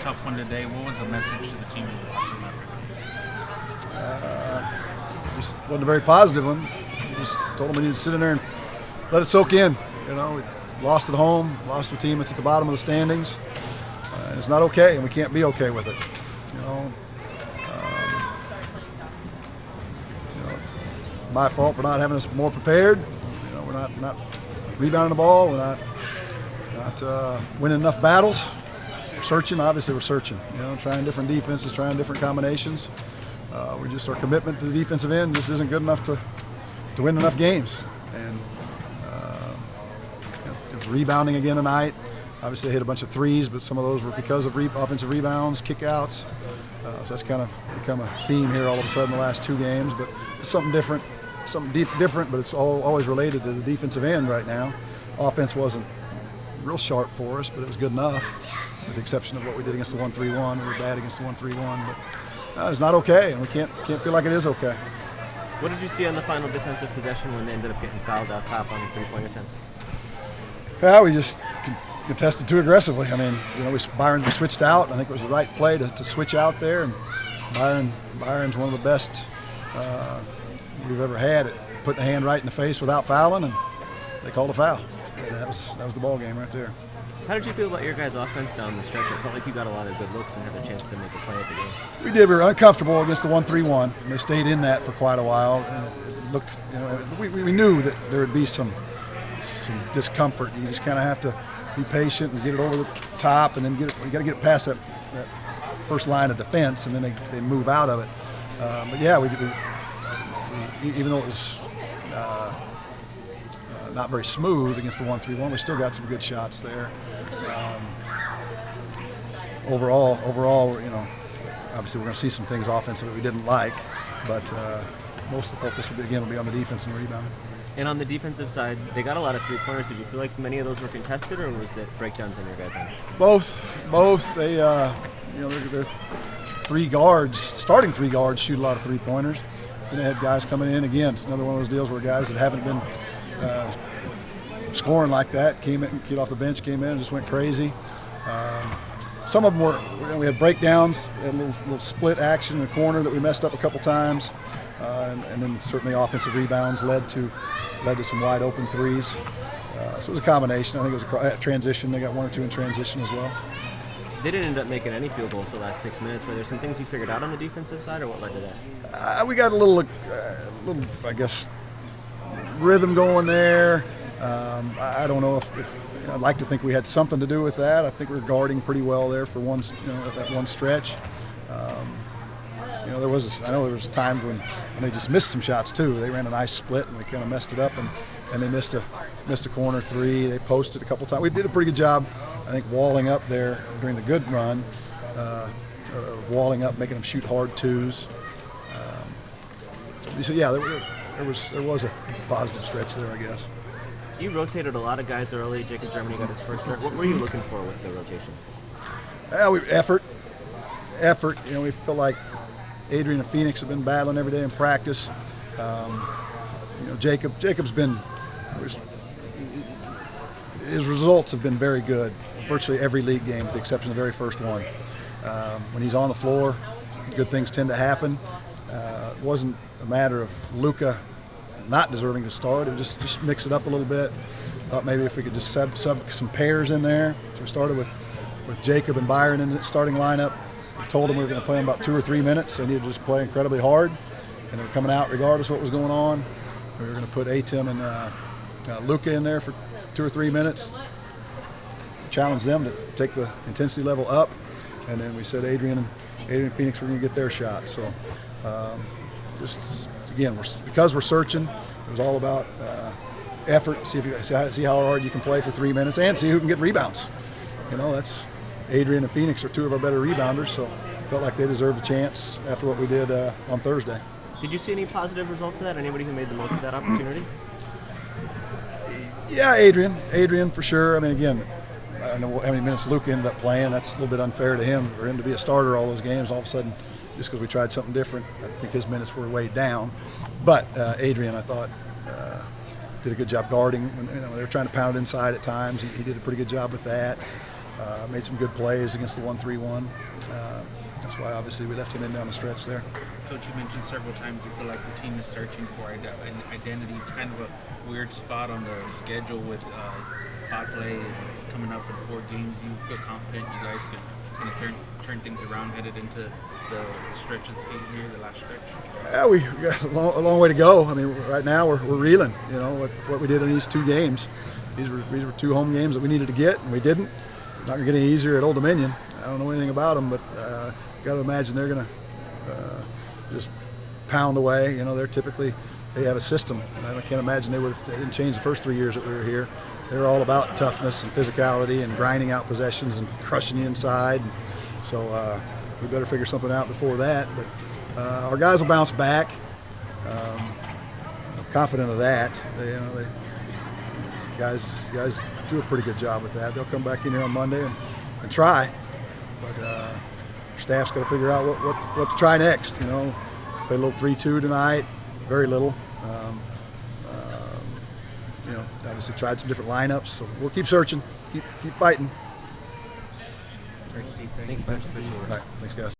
tough one today. What was the message to the team in the locker room after? Just wasn't a very positive one. Just told them we need to sit in there and let it soak in. We lost at home, lost to a team that's at the bottom of the standings. It's not okay, and we can't be okay with it. It's my fault for not having us more prepared. We're not rebounding the ball. We're not winning enough battles. We're searching. Obviously, we're searching. Trying different defenses, trying different combinations. Our commitment to the defensive end just isn't good enough to win enough games. And it was rebounding again tonight. Obviously, they hit a bunch of threes, but some of those were because of offensive rebounds, kickouts. So that's kind of become a theme here all of a sudden the last 2 games. But it's something different, but it's always related to the defensive end right now. Offense wasn't real sharp for us, but it was good enough, with the exception of what we did against the 1-3-1. We were bad against the 1-3-1, but it's not okay, and we can't feel like it is okay. What did you see on the final defensive possession when they ended up getting fouled out top on the three-point attempt? Yeah, we just contested too aggressively. We switched out. I think it was the right play to switch out there, and Byron's one of the best we've ever had at putting a hand right in the face without fouling, and they called a foul. And that was the ball game right there. How did you feel about your guys' offense down the stretch? It felt like you got a lot of good looks and had a chance to make a play at the game. We did. We were uncomfortable against the 1-3-1, and they stayed in that for quite a while. And it looked, we knew that there would be some discomfort. You just kind of have to be patient and get it over the top, and then you got to get it past that first line of defense, and then they move out of it. But yeah, we even though it was not very smooth against the 1-3-1, we still got some good shots there. Overall, obviously we're going to see some things offensively we didn't like, but most of the focus will be on the defense and rebounding. And on the defensive side, they got a lot of three-pointers. Did you feel like many of those were contested, or was that breakdowns on your guys' end? Both. They, they're starting three guards shoot a lot of three-pointers. Then they had guys coming in. Again, it's another one of those deals where guys that haven't been scoring like that came in, get off the bench, came in and just went crazy. Some of them we had breakdowns, a little split action in the corner that we messed up a couple times, and then certainly offensive rebounds led to some wide open threes. So it was a combination. I think it was a transition. They got 1 or 2 in transition as well. They didn't end up making any field goals the last 6 minutes. Were there some things you figured out on the defensive side, or what led to that? We got a little, I guess, rhythm going there. I don't know if I'd like to think we had something to do with that. I think we were guarding pretty well there for that one stretch. There was times when they just missed some shots too. They ran a nice split and we kind of messed it up, and they missed a corner three. They posted a couple times. We did a pretty good job, I think, walling up there during the good run, walling up, making them shoot hard twos. So yeah, there was a positive stretch there, I guess. You rotated a lot of guys early. Jacob Germany got his first start. What were you looking for with the rotation? Effort. We feel like Adrian and Phoenix have been battling every day in practice. Jacob's been, his results have been very good. Virtually every league game, with the exception of the very first one. When he's on the floor, good things tend to happen. It wasn't a matter of Luka not deserving to start. It was just mix it up a little bit. Thought maybe if we could just sub some pairs in there. So we started with Jacob and Byron in the starting lineup. We told them we were going to play them about 2 or 3 minutes. They needed to just play incredibly hard, and they were coming out regardless of what was going on. We were going to put Atim and Luka in there for 2 or 3 minutes. Challenge them to take the intensity level up, and then we said Adrian and Phoenix were going to get their shot. So because we're searching, it was all about effort. See how hard you can play for 3 minutes, and see who can get rebounds. That's Adrian and Phoenix are 2 of our better rebounders, so felt like they deserved a chance after what we did on Thursday. Did you see any positive results of that? Anybody who made the most of that opportunity? Yeah, Adrian for sure. I mean, again, I don't know how many minutes Luke ended up playing. That's a little bit unfair to him, for him to be a starter all those games. All of a sudden, just because we tried something different, I think his minutes were way down. But Adrian, I thought, did a good job guarding. When they were trying to pound inside at times, he did a pretty good job with that. Made some good plays against the 1-3-1. That's why obviously we left him in down the stretch there. Coach, you mentioned several times you feel like the team is searching for an identity. It's kind of a weird spot on the schedule with pot play coming up in 4 games. You feel confident you guys could kind of turn things around headed into the stretch of the season here, the last stretch? Yeah, we got a long way to go. I mean, right now we're reeling. You know what we did in these 2 games. These were 2 home games that we needed to get, and we didn't. Not going to get any easier at Old Dominion. I don't know anything about them, but got to imagine they're going to just pound away. You know, they have a system. And I can't imagine they didn't change the first 3 years that we were here. They're all about toughness and physicality and grinding out possessions and crushing you inside. And so we better figure something out before that. But our guys will bounce back. I'm confident of that. Guys do a pretty good job with that. They'll come back in here on Monday and try. But our staff's got to figure out what to try next. You know, play a little 3-2 tonight. Very little. You know, obviously tried some different lineups. So we'll keep searching, keep fighting. Thanks, Steve. Thanks, Coach. Appreciate it. All right, thanks, guys.